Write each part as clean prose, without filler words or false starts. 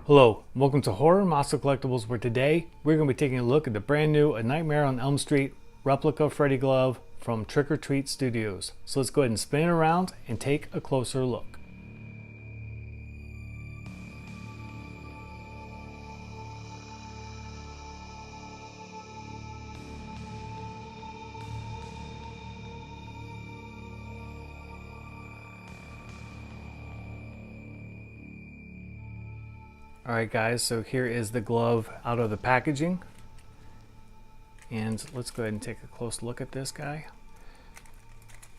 Hello, welcome to Horror Monster Collectibles, where today we're going to be taking a look at the brand new A Nightmare on Elm Street replica Freddy glove from Trick or Treat Studios. So let's go ahead and spin it around and take a closer look. Alright guys, so here is the glove out of the packaging. And let's go ahead and take a close look at this guy.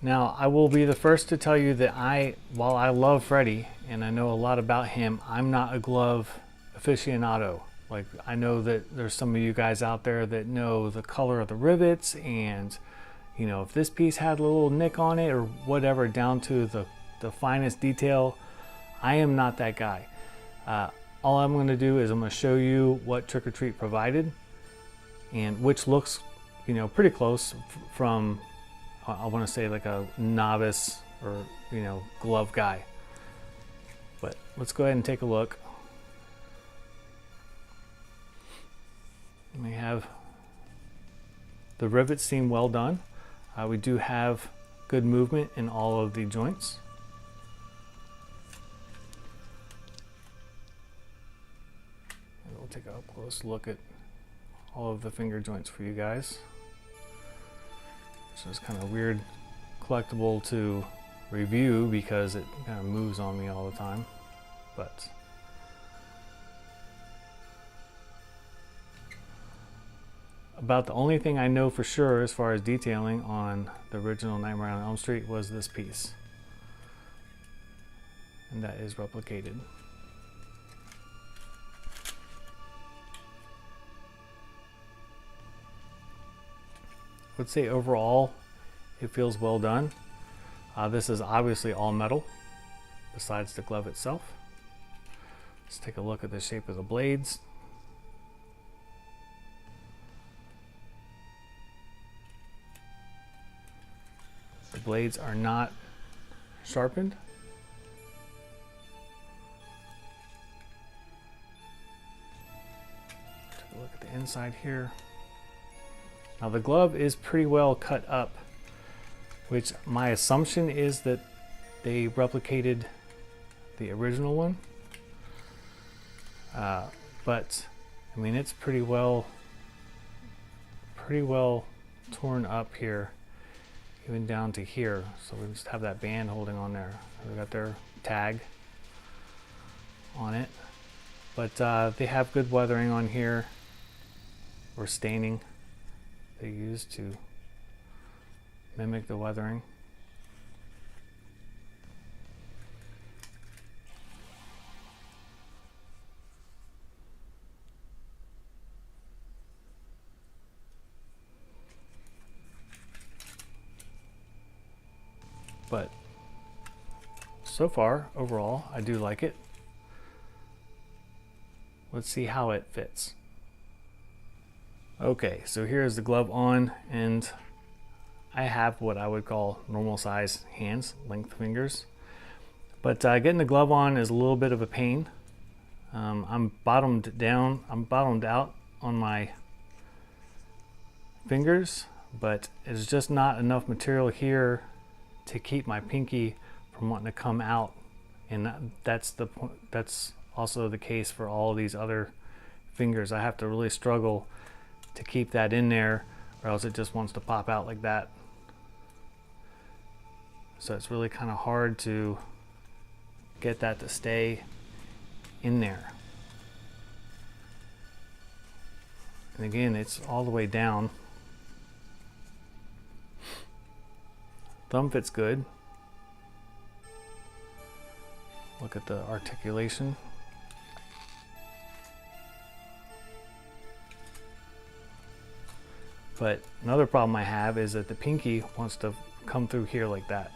Now, I will be the first to tell you that while I love Freddy and I know a lot about him, I'm not a glove aficionado. Like, I know that there's some of you guys out there that know the color of the rivets and, you know, if this piece had a little nick on it or whatever, down to the finest detail. I am not that guy. All I'm going to do is I'm going to show you what Trick or Treat provided, and which looks, you know, pretty close from, I want to say, like a novice or, you know, glove guy. But let's go ahead and take a look. We have the rivets seem well done. We do have good movement in all of the joints. We'll take a close look at all of the finger joints for you guys. So it's kind of weird collectible to review because it kind of moves on me all the time. But about the only thing I know for sure as far as detailing on the original Nightmare on Elm Street was this piece. And that is replicated. I would say overall it feels well done. This is obviously all metal besides the glove itself. Let's take a look at the shape of the blades. The blades are not sharpened. Take a look at the inside here. Now the glove is pretty well cut up, which my assumption is that they replicated the original one. But I mean, it's pretty well torn up here, even down to here. So we just have that band holding on there. We got their tag on it, but they have good weathering on here, or staining. They use to mimic the weathering. But so far, overall, I do like it. Let's see how it fits. Okay, so here's the glove on, and I have what I would call normal size hands, length fingers. But getting the glove on is a little bit of a pain. I'm bottomed out on my fingers, but there's just not enough material here to keep my pinky from wanting to come out. And that's also the case for all these other fingers. I have to really struggle to keep that in there, or else it just wants to pop out like that. So it's really kind of hard to get that to stay in there. And again, it's all the way down. Thumb fits good. Look at the articulation. But another problem I have is that the pinky wants to come through here like that.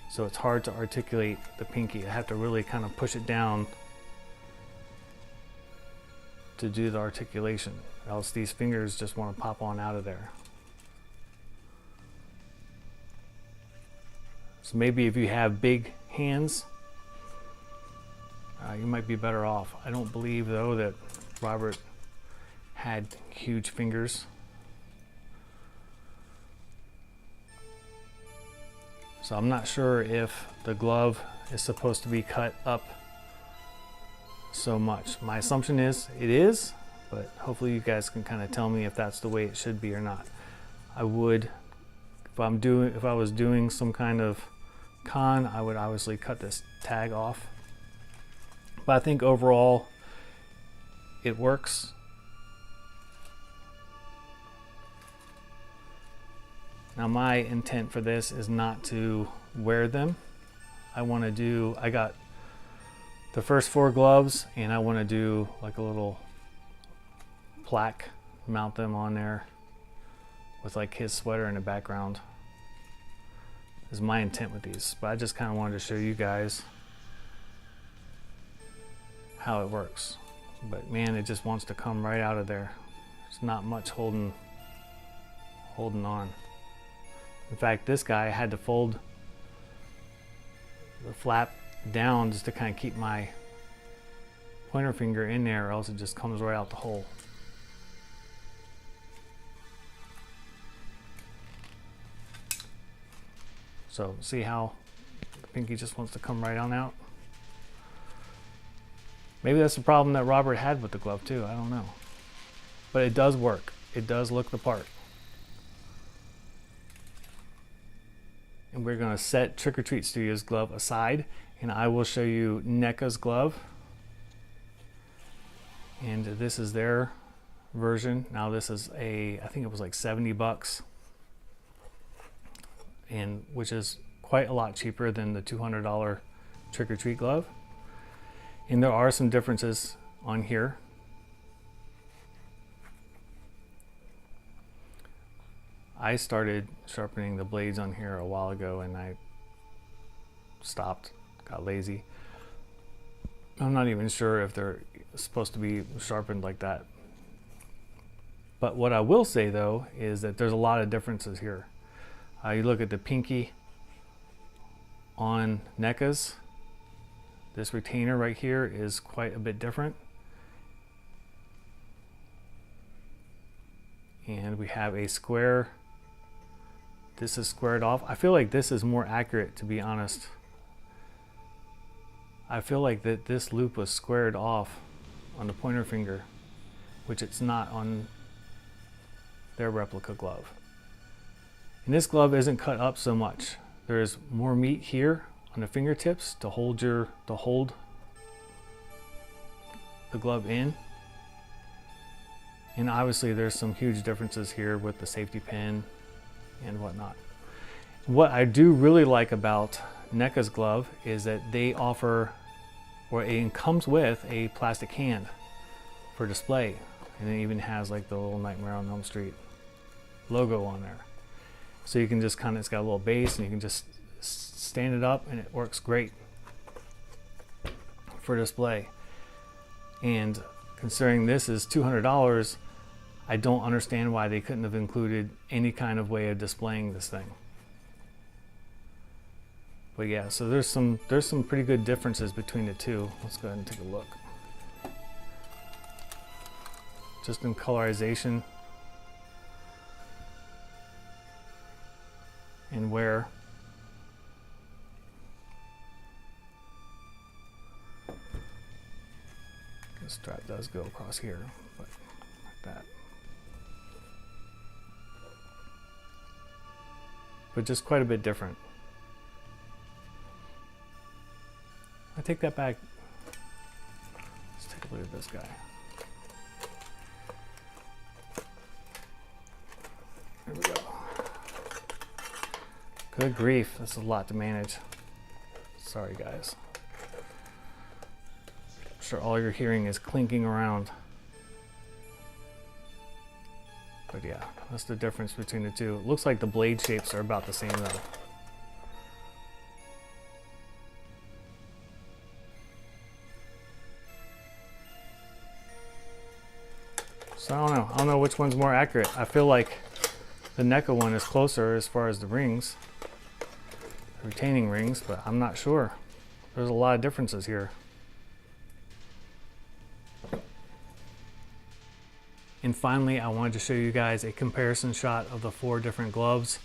So it's hard to articulate the pinky. I have to really kind of push it down to do the articulation, or else these fingers just want to pop on out of there. So maybe if you have big hands, you might be better off. I don't believe though that Robert had huge fingers. So I'm not sure if the glove is supposed to be cut up so much. My assumption is it is, but hopefully you guys can kind of tell me if that's the way it should be or not. I would, if I was doing some kind of con, I would obviously cut this tag off. But I think overall it works. Now my intent for this is not to wear them. I got the first 4 gloves and I want to do like a little plaque, mount them on there with like his sweater in the background is my intent with these. But I just kind of wanted to show you guys how it works. But man, it just wants to come right out of there. There's not much holding on. In fact, this guy, I had to fold the flap down just to kind of keep my pointer finger in there, or else it just comes right out the hole. So see how the pinky just wants to come right on out? Maybe that's the problem that Robert had with the glove too, I don't know. But it does work. It does look the part. And we're going to set Trick or Treat Studios glove aside, and I will show you NECA's glove. And this is their version. Now this is I think it was like 70 bucks, and which is quite a lot cheaper than the $200 Trick or Treat glove. And there are some differences on here. I started sharpening the blades on here a while ago and I stopped, got lazy. I'm not even sure if they're supposed to be sharpened like that. But what I will say though is that there's a lot of differences here. You look at the pinky on NECA's. This retainer right here is quite a bit different. And we have a square. This is squared off. I feel like this is more accurate, to be honest. I feel like that this loop was squared off on the pointer finger, which it's not on their replica glove. And this glove isn't cut up so much. There's more meat here on the fingertips to hold the glove in. And obviously there's some huge differences here with the safety pin and whatnot. What I do really like about NECA's glove is that they offer, or it comes with, a plastic hand for display. And it even has like the little Nightmare on Elm Street logo on there. So you can just kind of, it's got a little base and you can just stand it up and it works great for display. And considering this is $200, I don't understand why they couldn't have included any kind of way of displaying this thing. But yeah, so there's some pretty good differences between the two. Let's go ahead and take a look. Just in colorization and wear. The strap does go across here, but like that. But just quite a bit different. I take that back. Let's take a look at this guy. There we go. Good grief, that's a lot to manage. Sorry guys. I'm sure all you're hearing is clinking around. But yeah, that's the difference between the two. It looks like the blade shapes are about the same though. So I don't know which one's more accurate. I feel like the NECA one is closer as far as the rings, retaining rings, but I'm not sure. There's a lot of differences here. And finally, I wanted to show you guys a comparison shot of the 4 different gloves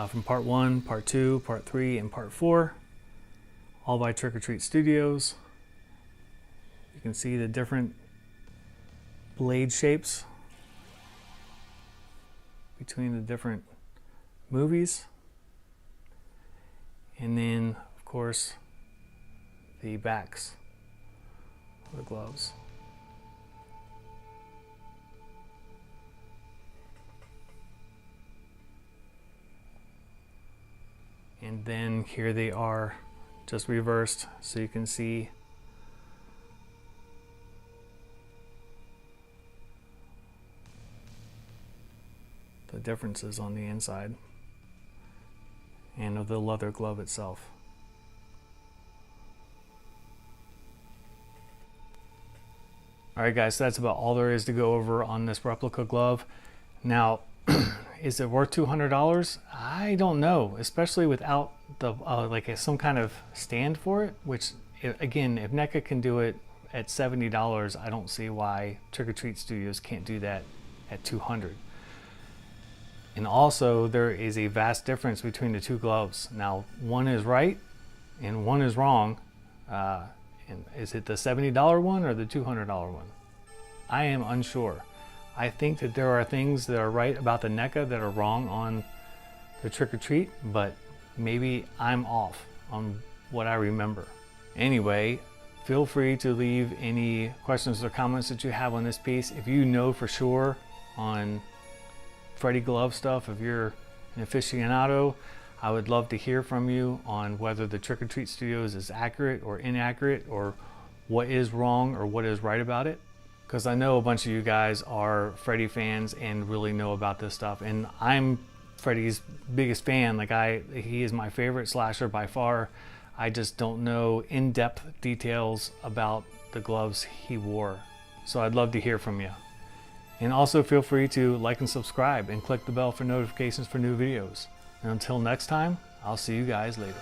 from part 1, part 2, part 3, and part 4, all by Trick or Treat Studios. You can see the different blade shapes between the different movies. And then, of course, the backs of the gloves. And then here they are, just reversed, so you can see the differences on the inside and of the leather glove itself. Alright guys, so that's about all there is to go over on this replica glove. Now, is it worth $200? I don't know, especially without the some kind of stand for it, which again, if NECA can do it at $70, I don't see why Trick or Treat Studios can't do that at $200. And also, there is a vast difference between the 2 gloves. Now, one is right and one is wrong. And is it the $70 one or the $200 one? I am unsure. I think that there are things that are right about the NECA that are wrong on the Trick or Treat, but maybe I'm off on what I remember. Anyway, feel free to leave any questions or comments that you have on this piece. If you know for sure on Freddy glove stuff, if you're an aficionado, I would love to hear from you on whether the Trick or Treat Studios is accurate or inaccurate, or what is wrong or what is right about it. Because I know a bunch of you guys are Freddy fans and really know about this stuff, and I'm Freddy's biggest fan. Like he is my favorite slasher by far. I just don't know in-depth details about the gloves he wore. So I'd love to hear from you. And also feel free to like and subscribe and click the bell for notifications for new videos. And until next time, I'll see you guys later.